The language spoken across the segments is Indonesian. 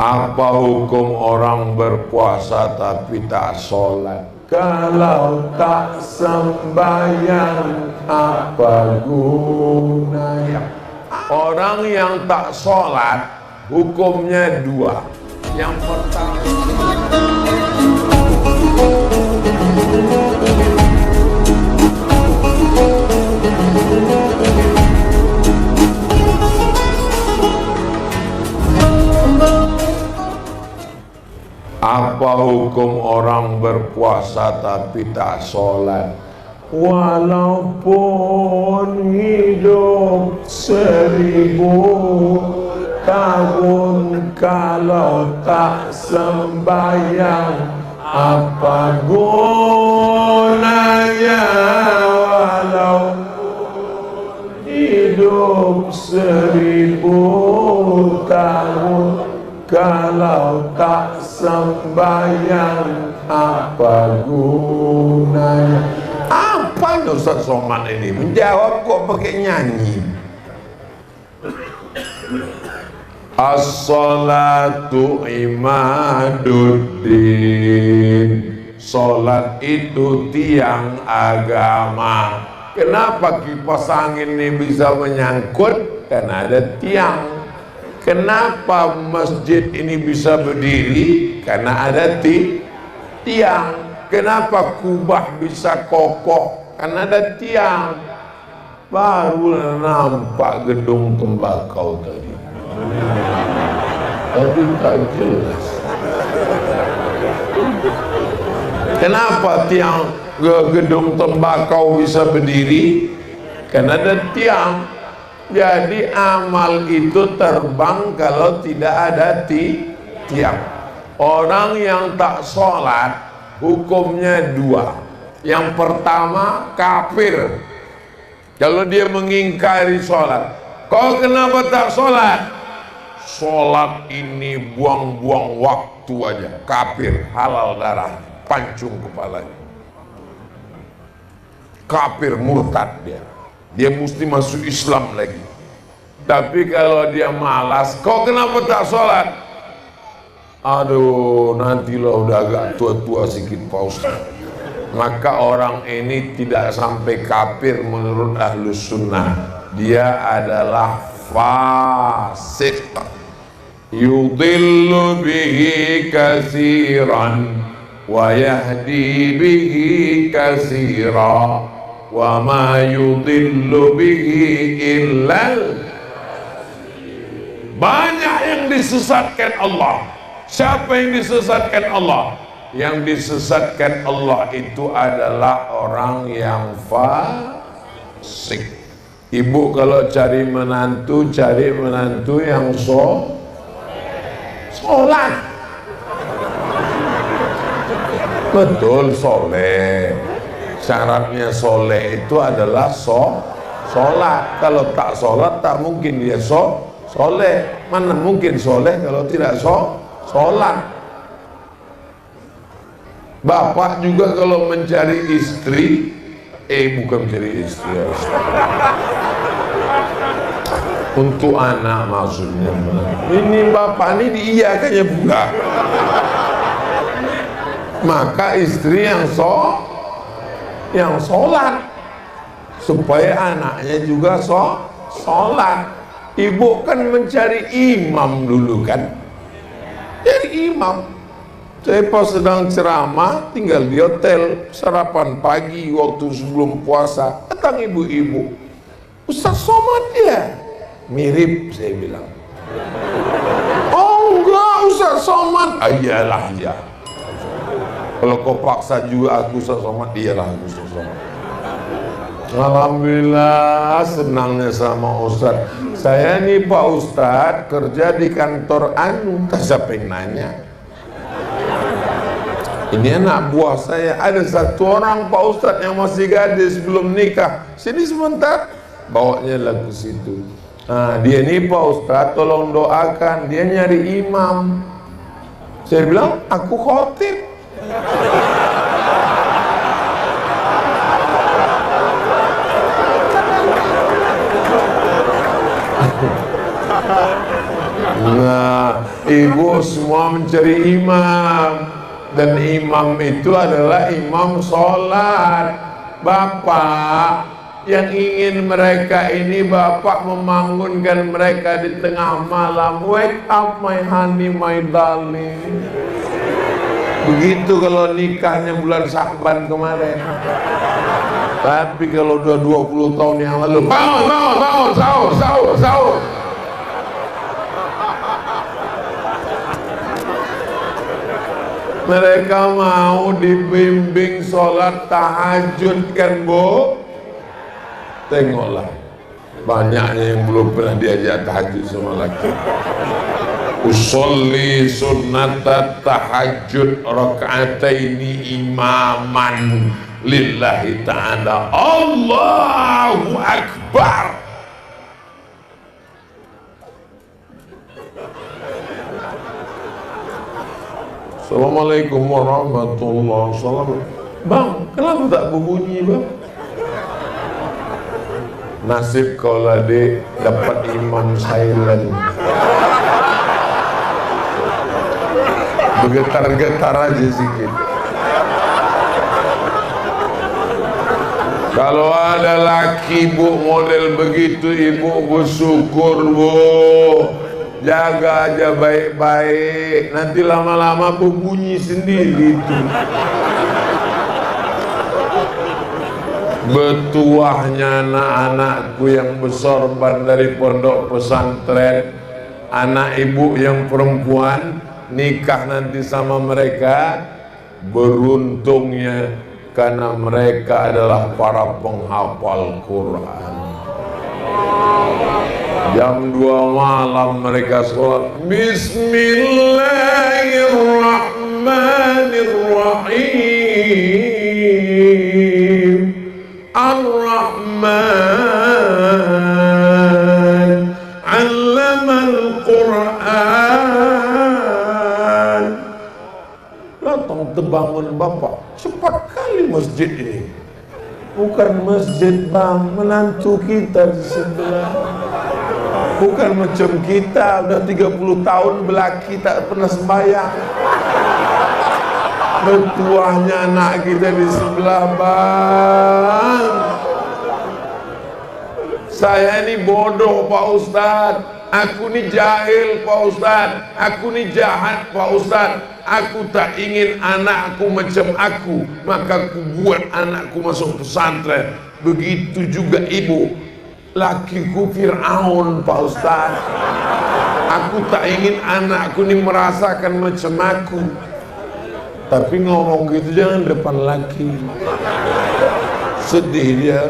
Apa hukum orang berpuasa tapi tak sholat? Kalau tak sembahyang apa gunanya? Orang yang tak sholat hukumnya dua. Yang pertama, apa hukum orang berpuasa tapi tak sholat? Walaupun hidup 1000 tahun, kalau tak sembahyang apa gunanya? Walaupun hidup 1000 tahun, kalau tak sembahyang apa gunanya? Apa Ustaz Somad ini? Menjawab kok pakai nyanyi. As-salatu imaduddin. Salat itu tiang agama. Kenapa kipas angin ini bisa menyangkut? Karena ada tiang. Kenapa masjid ini bisa berdiri? Karena ada tiang. Kenapa Kubah bisa kokoh? Karena ada tiang. Baru nampak gedung tembakau tadi. Tapi tak jelas. Kenapa tiang gedung tembakau bisa berdiri? Karena ada tiang. Jadi amal itu terbang kalau tidak ada tiang. Orang yang tak sholat hukumnya dua. Yang pertama kafir kalau dia mengingkari sholat. Kau kenapa tak sholat? Sholat ini buang-buang waktu aja. Kafir, halal darah, pancung kepalanya. Kafir, murtad dia. Dia mesti masuk Islam lagi. Tapi kalau dia malas, kau kenapa tak sholat? Aduh, nantilah udah agak tua-tua sedikit Pak Ustaz. Maka orang ini tidak sampai kafir menurut Ahlus Sunnah. Dia adalah fasik. Yudillu bihi kasiran wa yahdi bihi kasira. Wa ma yudillu bihi illal. Banyak yang disesatkan Allah. Siapa yang disesatkan Allah? Yang disesatkan Allah itu adalah orang yang fasik. Ibu kalau cari menantu yang sholat. Betul, soleh. Syaratnya soleh itu adalah sholat. Kalau tak sholat tak mungkin dia soleh. Mana mungkin soleh kalau tidak sholat. Bapak juga kalau mencari istri, bukan mencari istri ya, untuk anak maksudnya. Ini bapak ini diiyakannya pula. Maka istri yang sholat supaya anaknya juga sholat. Ibu kan mencari imam dulu kan, jadi imam. Saya pas sedang ceramah tinggal di hotel, sarapan pagi waktu sebelum puasa, datang ibu-ibu. Ustaz Somad ya? Mirip, saya bilang. Oh enggak Ustaz Somad. Iyalah ya. Kalau kau paksa juga aku Ustaz Somad, iyalah aku Ustaz Somad. Alhamdulillah senangnya sama Ustaz. Saya nih Pak Ustaz kerja di kantor anu. Siapa yang nanya? Ini anak buah saya. Ada satu orang Pak Ustaz yang masih gadis belum nikah. Sini sebentar. Bawanya lah ke situ. Nah, dia nih Pak Ustaz tolong doakan. Dia nyari imam. Saya bilang aku khotib. Nah, ibu semua mencari imam, dan imam itu adalah imam sholat. Bapak yang ingin mereka ini, bapak membangunkan mereka di tengah malam. Wake up my honey, my darling. Begitu kalau nikahnya bulan Syakban kemarin. Tapi kalau udah 20 tahun yang lalu, bangun, bangun, bangun, sahur, sahur, sahur. Mereka mau dibimbing sholat tahajud kan, Bu? Tengoklah, banyaknya yang belum pernah diajak tahajud sama laki. Usolli sunnatat tahajud raka'ataini imaman lillahi ta'ala. Allahu Akbar. Assalamualaikum warahmatullahi wabarakatuh. Bang, kenapa tak berbunyi, Bang? Nasib kau lah, Dek, dapat imam silent. Bergetar-getar aja sedikit. Kalau ada laki, Bu, model begitu, Ibu bersyukur, Bu. Jaga aja baik-baik, nanti lama-lama berbunyi sendiri itu. Bertuahnya anak-anakku yang bersorban dari pondok pesantren, anak ibu yang perempuan nikah nanti sama mereka. Beruntungnya karena mereka adalah para penghafal Quran. Jam 2 malam mereka sholat. Bismillahirrahmanirrahim. Ar-Rahman 'allamal Quran. Datang terbangun bapak, cepat kali masjid ini. Bukan masjid, Bang, menantu kita di sebelah. Bukan macam kita udah 30 tahun belaki tak pernah sembahyang. Bertuahnya anak kita di sebelah, Bang. Saya ini bodoh, Pak Ustadz. Aku ni jahil, Pak Ustadz. Aku ni jahat, Pak Ustadz. Aku tak ingin anakku macam aku, maka aku buat anakku masuk pesantren. Begitu juga ibu. Lakiku Fir'aun, Pak Ustaz. Aku tak ingin anakku ini merasakan macam aku. Tapi ngomong gitu jangan depan laki. Sedih dia.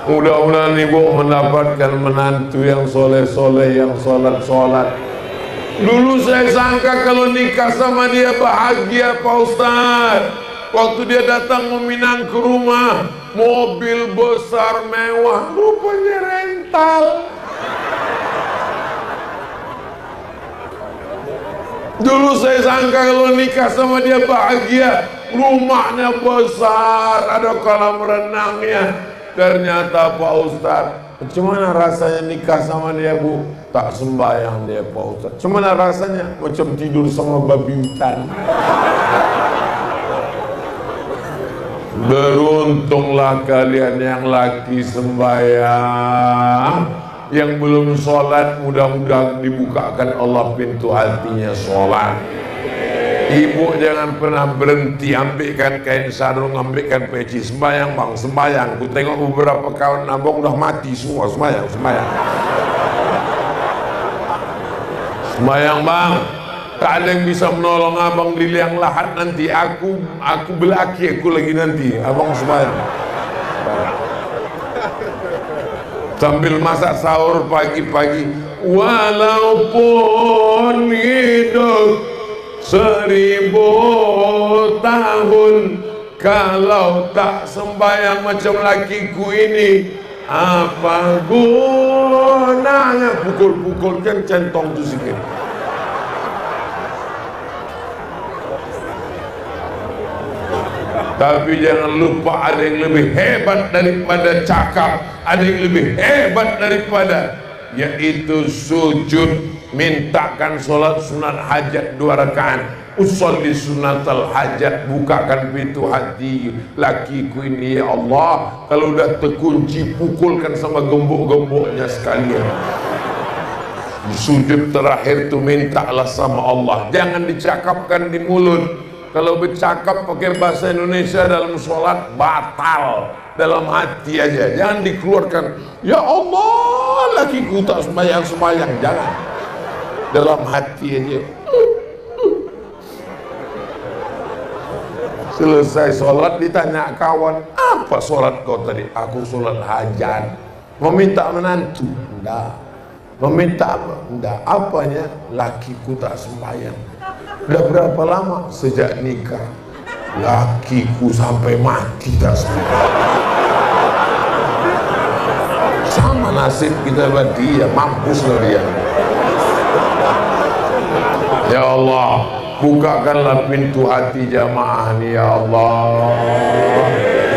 Mudah-mudahan ibu mendapatkan menantu yang soleh-soleh, yang sholat-sholat. Dulu saya sangka kalau nikah sama dia bahagia, Pak Ustaz. Waktu dia datang meminang ke rumah, mobil besar mewah, rupanya rental. Dulu saya sangka kalau nikah sama dia bahagia, rumahnya besar, ada kolam renangnya. Ternyata Pak Ustaz, gimana rasanya nikah sama dia, Bu? Tak sembahyang dia, Pak Ustaz. Gimana rasanya? Macam tidur sama babi hutan. Beruntunglah kalian yang laki sembahyang, yang belum sholat mudah-mudahan dibukakan Allah pintu hatinya sholat. Ibu jangan pernah berhenti, ambilkan kain sarung, ambilkan peci, sembahyang, Bang, sembahyang. Ku tengok beberapa kawan abang udah mati semua, sembahyang, sembahyang. Sembahyang, Bang. Tak ada yang bisa menolong abang di liang lahat nanti. Aku belaki, aku lagi nanti. Abang sembahyang. Sambil masak sahur pagi-pagi. Walaupun hidup 1000 tahun, kalau tak sembahyang macam lakiku ini, apa gunanya? Pukul-pukulkan centong tu sikit. Tapi jangan lupa ada yang lebih hebat daripada cakap, ada yang lebih hebat daripada, yaitu sujud. Mintakan sholat sunat hajat 2 rakaat, usolli sunatal hajat, bukakan pintu hati lakiku ini ya Allah. Kalau udah terkunci, pukulkan sama gembok-gemboknya sekalian. Sujud terakhir itu mintalah sama Allah, jangan dicakapkan di mulut. Kalau bercakap pakai bahasa Indonesia dalam sholat batal, dalam hati aja, jangan dikeluarkan. Ya Allah, lakiku tak sembahyang, jangan. Dalam hati aja. Selesai sholat ditanya kawan, apa sholat kau tadi? Aku sholat hajat. Meminta menantu? Enggak. Meminta apa? Enggak. Apanya? Lakiku tak sembahyang. Udah berapa lama? Sejak nikah. Lakiku sampai mati tak sembahyang. Sama nasib kita sama dia, mampus lah dia. Ya Allah, bukakanlah pintu hati jamaah nih ya Allah.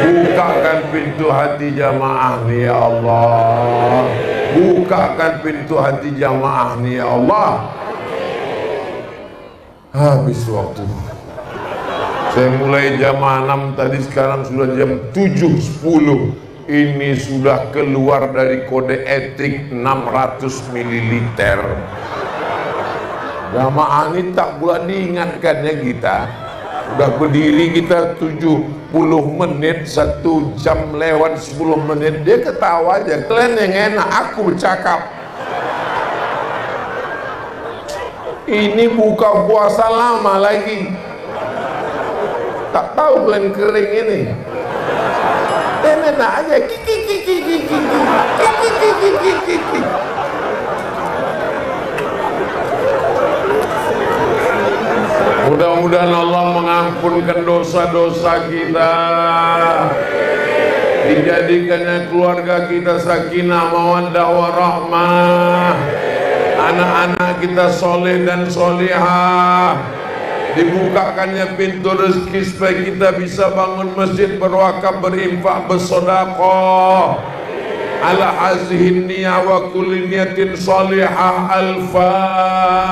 Bukakan pintu hati jamaah nih ya Allah. Bukakan pintu hati jamaah nih ya Allah. Habis waktu. Saya mulai jam 6 tadi, sekarang sudah jam 7.10. Ini sudah keluar dari kode etik 600 ml. Jamaah ini tak pula diingatkan ya kita. Udah berdiri kita 70 menit, 1 jam lewat 10 menit. Dia ketawa aja, kalian yang enak, aku bercakap. Ini buka puasa lama lagi. Tak tahu kalian kering ini. Enak aja. Mudah-mudahan Allah mengampunkan dosa-dosa kita, dijadikannya keluarga kita sakinah mawaddah warahmah, anak-anak kita soleh dan solihah, dibukakannya pintu rezeki supaya kita bisa bangun masjid, berwakaf, berinfak, bersedekah. Ala hazihin niyah wa kulli niyatin salihah. Al-Fatihah.